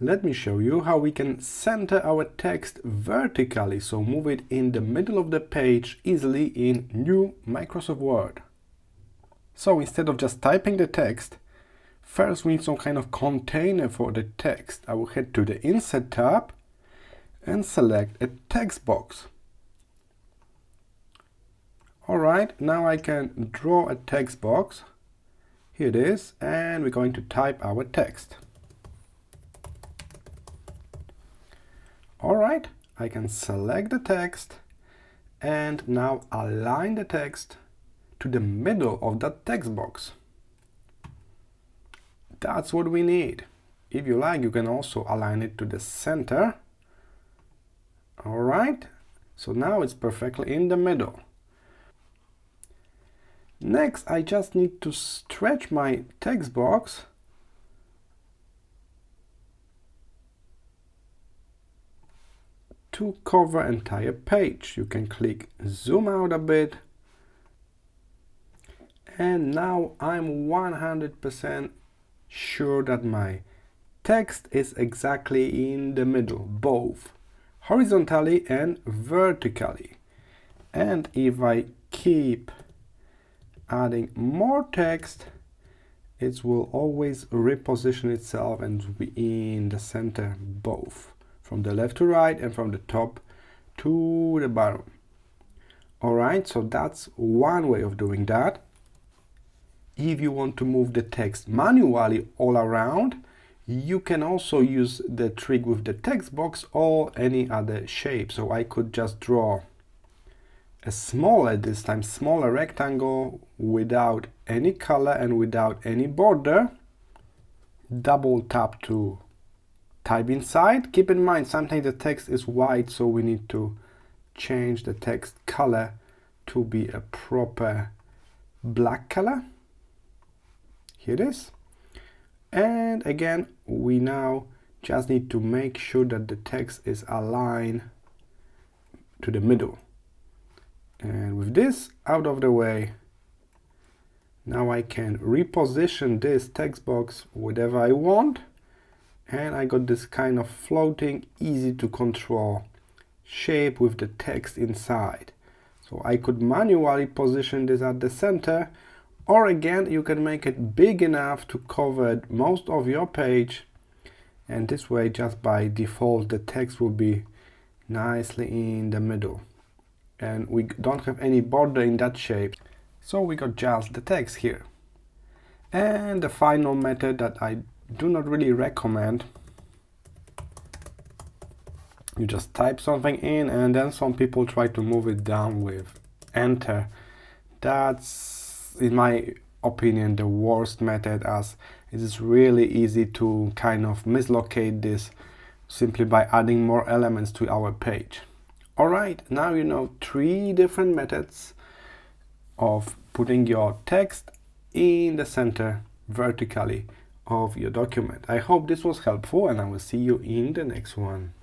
Let me show you how we can center our text vertically, so move it in the middle of the page easily in new Microsoft Word. So instead of just typing the text, first we need some kind of container for the text. I will head to the Insert tab and select a text box. Alright, now I can draw a text box. Here it is, and we're going to type our text. Alright, I can select the text and now align the text to the middle of that text box. That's what we need. If you like, you can also align it to the center. Alright, so now it's perfectly in the middle. Next, I just need to stretch my text box to cover entire page. You can click zoom out a bit, and now I'm 100% sure that my text is exactly in the middle, both horizontally and vertically. And if I keep adding more text, it will always reposition itself and be in the center, both from the left to right and from the top to the bottom. Alright, so that's one way of doing that. If you want to move the text manually all around, you can also use the trick with the text box or any other shape. So I could just draw a smaller, this time smaller rectangle without any color and without any border. Double tap to type inside. Keep in mind, sometimes the text is white, so we need to change the text color to be a proper black color. Here it is. And again, we now just need to make sure that the text is aligned to the middle. And with this out of the way, now I can reposition this text box whatever I want. And I got this kind of floating, easy to control shape with the text inside. So I could manually position this at the center, or again, you can make it big enough to cover most of your page. And this way, just by default, the text will be nicely in the middle. And we don't have any border in that shape. So we got just the text here. And the final method that I do not really recommend. You just type something in and then some people try to move it down with enter. That's, in my opinion, the worst method, as it is really easy to kind of mislocate this simply by adding more elements to our page. Alright, now you know 3 different methods of putting your text in the center vertically of your document. I hope this was helpful, and I will see you in the next one.